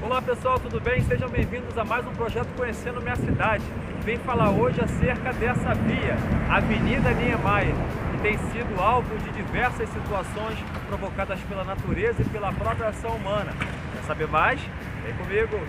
Olá pessoal, tudo bem? Sejam bem-vindos a mais um projeto Conhecendo Minha Cidade. Vem falar hoje acerca dessa via, Avenida Niemeyer, que tem sido alvo de diversas situações provocadas pela natureza e pela própria ação humana. Quer saber mais? Vem comigo!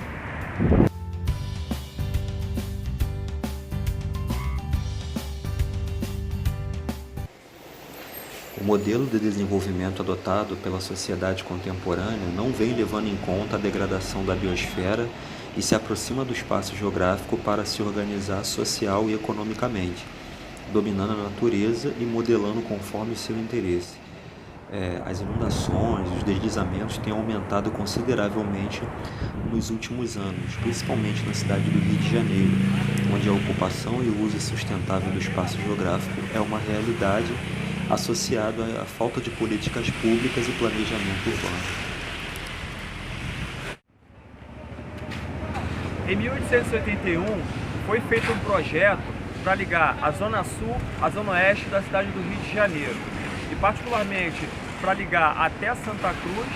O modelo de desenvolvimento adotado pela sociedade contemporânea não vem levando em conta a degradação da biosfera e se aproxima do espaço geográfico para se organizar social e economicamente, dominando a natureza e modelando conforme seu interesse. As inundações, os deslizamentos têm aumentado consideravelmente nos últimos anos, principalmente na cidade do Rio de Janeiro, onde a ocupação e o uso sustentável do espaço geográfico é uma realidade associado à falta de políticas públicas e planejamento urbano. Em 1881, foi feito um projeto para ligar a Zona Sul à Zona Oeste da cidade do Rio de Janeiro, e particularmente para ligar até Santa Cruz,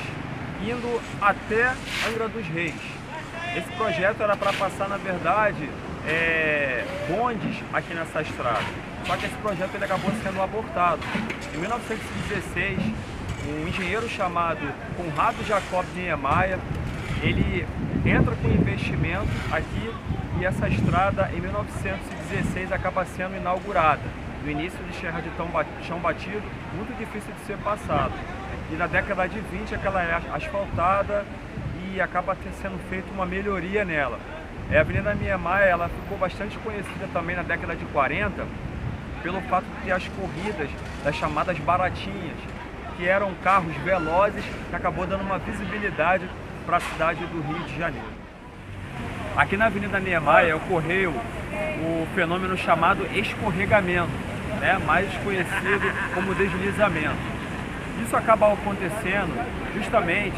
indo até Angra dos Reis. Esse projeto era para passar, na verdade, bondes aqui nessa estrada. Só que esse projeto ele acabou sendo abortado. Em 1916, um engenheiro chamado Conrado Jacob Niemeyer, ele entra com investimento aqui e essa estrada, em 1916, acaba sendo inaugurada. No início de terra de chão batido, muito difícil de ser passado. E na década de 20, ela é asfaltada e acaba sendo feita uma melhoria nela. A Avenida Niemeyer, ela ficou bastante conhecida também na década de 40, pelo fato de ter as corridas das chamadas baratinhas, que eram carros velozes, que acabou dando uma visibilidade para a cidade do Rio de Janeiro. Aqui na Avenida Niemeyer ocorreu o fenômeno chamado escorregamento, mais conhecido como deslizamento. Isso acaba acontecendo justamente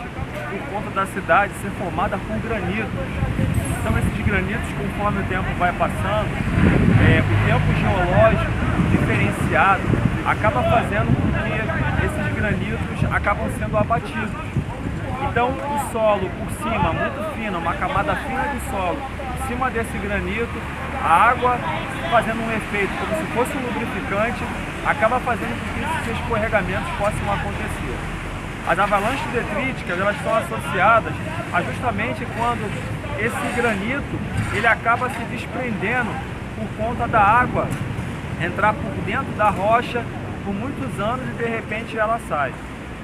por conta da cidade ser formada por granitos. Então esses granitos, conforme o tempo vai passando, o tempo geológico diferenciado acaba fazendo com que esses granitos acabam sendo abatidos. Então o solo por cima, muito fino, uma camada fina de solo, em cima desse granito, a água fazendo um efeito como se fosse um lubrificante, acaba fazendo com que esses escorregamentos possam acontecer. As avalanches detríticas, elas estão associadas a justamente quando esse granito ele acaba se desprendendo por conta da água entrar por dentro da rocha por muitos anos e de repente ela sai.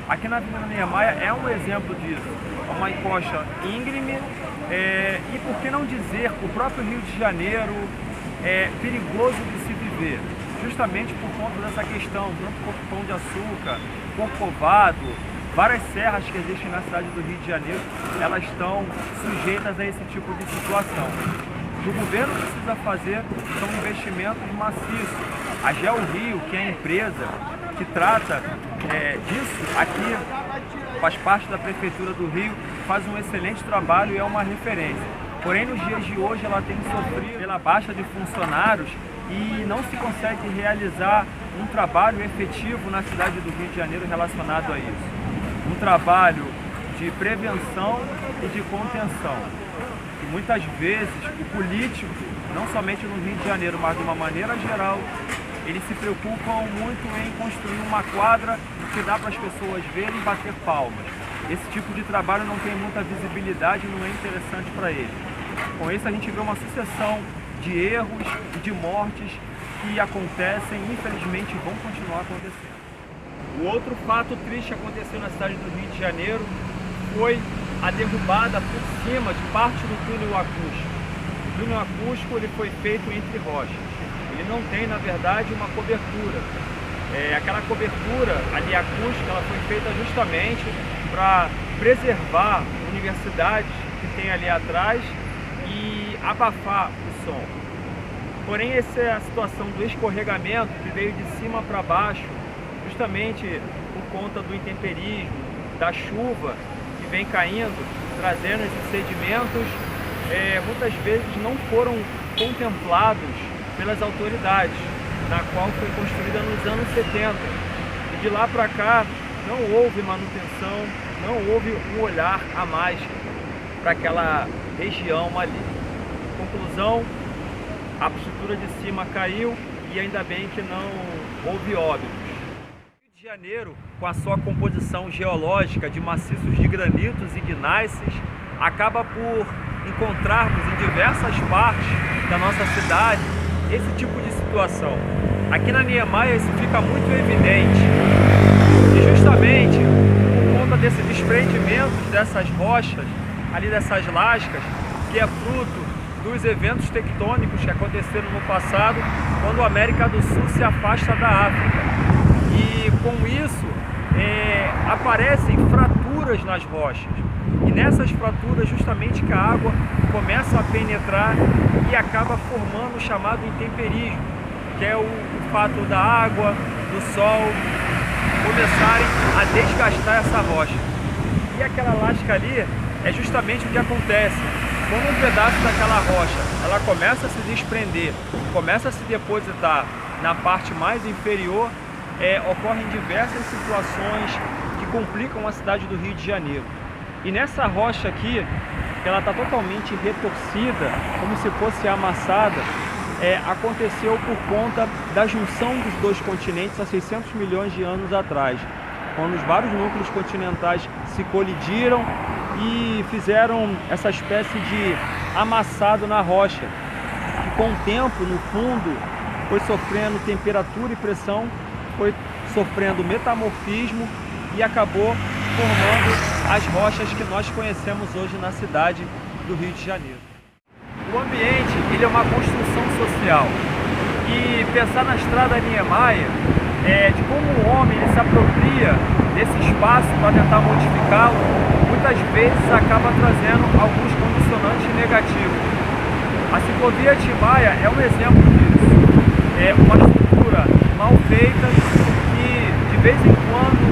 Aqui na Avenida Niemeyer é um exemplo disso, é uma encosta íngreme e por que não dizer, o próprio Rio de Janeiro é perigoso de se viver, justamente por conta dessa questão, tanto Pão de Açúcar, Corcovado, várias serras que existem na cidade do Rio de Janeiro, elas estão sujeitas a esse tipo de situação. O que o governo precisa fazer são investimentos maciços. A Geo Rio, que é a empresa que trata disso, aqui faz parte da Prefeitura do Rio, faz um excelente trabalho e é uma referência. Porém, nos dias de hoje, ela tem sofrido pela baixa de funcionários e não se consegue realizar um trabalho efetivo na cidade do Rio de Janeiro relacionado a isso. Um trabalho de prevenção e de contenção. E muitas vezes o político, não somente no Rio de Janeiro, mas de uma maneira geral, eles se preocupam muito em construir uma quadra que dá para as pessoas verem e bater palmas. Esse tipo de trabalho não tem muita visibilidade e não é interessante para eles. Com isso a gente vê uma sucessão de erros e de mortes que acontecem e infelizmente vão continuar acontecendo. O outro fato triste que aconteceu na cidade do Rio de Janeiro foi a derrubada por cima de parte do túnel acústico. O túnel acústico ele foi feito entre rochas. Ele não tem, na verdade, uma cobertura. Aquela cobertura ali acústica ela foi feita justamente para preservar universidades que tem ali atrás e abafar o som. Porém, essa é a situação do escorregamento que veio de cima para baixo, justamente por conta do intemperismo, da chuva que vem caindo, trazendo esses sedimentos, muitas vezes não foram contemplados pelas autoridades, na qual foi construída nos anos 70. E de lá para cá não houve manutenção, não houve um olhar a mais para aquela região ali. Conclusão, a estrutura de cima caiu e ainda bem que não houve óbitos. Rio de Janeiro, com a sua composição geológica de maciços de granitos e gnáisses, acaba por encontrarmos em diversas partes da nossa cidade esse tipo de situação. Aqui na Niemeyer isso fica muito evidente e justamente por conta desse desprendimento dessas rochas, ali dessas lascas, que é fruto dos eventos tectônicos que aconteceram no passado, quando a América do Sul se afasta da África. E com isso aparecem fraturas nas rochas. E nessas fraturas justamente que a água começa a penetrar e acaba formando o chamado intemperismo, que é o fato da água, do sol começarem a desgastar essa rocha. E aquela lasca ali é justamente o que acontece. Quando um pedaço daquela rocha ela começa a se desprender, começa a se depositar na parte mais inferior, ocorrem diversas situações que complicam a cidade do Rio de Janeiro. E nessa rocha aqui, ela está totalmente retorcida, como se fosse amassada, aconteceu por conta da junção dos dois continentes há 600 milhões de anos atrás, quando os vários núcleos continentais se colidiram e fizeram essa espécie de amassado na rocha, que com o tempo, no fundo, foi sofrendo temperatura e pressão, foi sofrendo metamorfismo e acabou formando as rochas que nós conhecemos hoje na cidade do Rio de Janeiro. O ambiente ele é uma construção social e pensar na estrada Niemeyer, de como o homem ele se apropria desse espaço para tentar modificá-lo, muitas vezes acaba trazendo alguns condicionantes negativos. A ciclovia Timaya é um exemplo disso. É uma estrutura mal feita que de vez em quando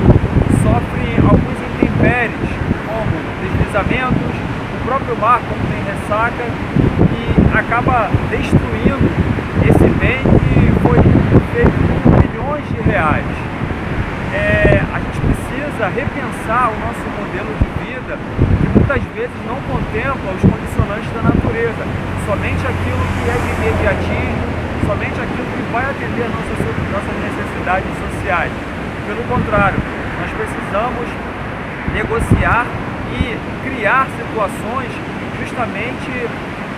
sofre alguns intempéries, como deslizamentos, o próprio mar quando tem ressaca, e acaba destruindo esse bem que foi feito por milhões de reais. A gente precisa repensar o nosso modelo de vida, que muitas vezes não contempla os condicionantes da natureza, somente aquilo que é de imediatismo, somente aquilo que vai atender nossas necessidades sociais. Pelo contrário, nós precisamos negociar e criar situações justamente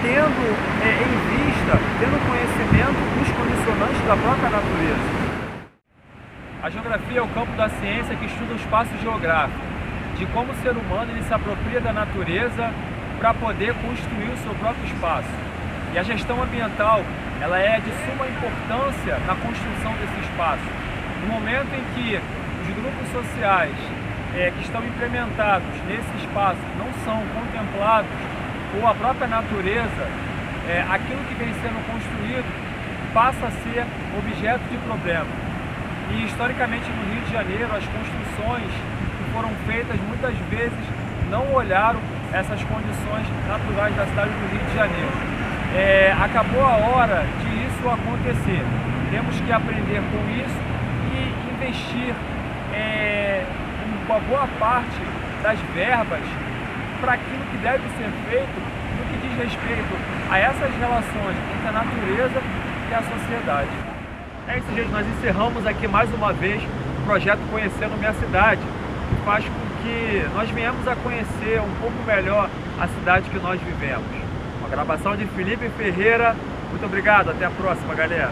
tendo em vista, tendo conhecimento dos condicionantes da própria natureza. A geografia é o campo da ciência que estuda o espaço geográfico, de como o ser humano ele se apropria da natureza para poder construir o seu próprio espaço. E a gestão ambiental ela é de suma importância na construção desse espaço. No momento em que os grupos sociais que estão implementados nesse espaço não são contemplados, ou a própria natureza, aquilo que vem sendo construído passa a ser objeto de problema. E historicamente no Rio de Janeiro as construções que foram feitas muitas vezes não olharam essas condições naturais da cidade do Rio de Janeiro. Acabou a hora de isso acontecer. Temos que aprender com isso e investir uma boa parte das verbas para aquilo que deve ser feito no que diz respeito a essas relações entre a natureza e a sociedade. É isso, gente. Nós encerramos aqui mais uma vez o projeto Conhecendo Minha Cidade, que faz com que nós venhamos a conhecer um pouco melhor a cidade que nós vivemos. Uma gravação de Felipe Ferreira. Muito obrigado. Até a próxima, galera.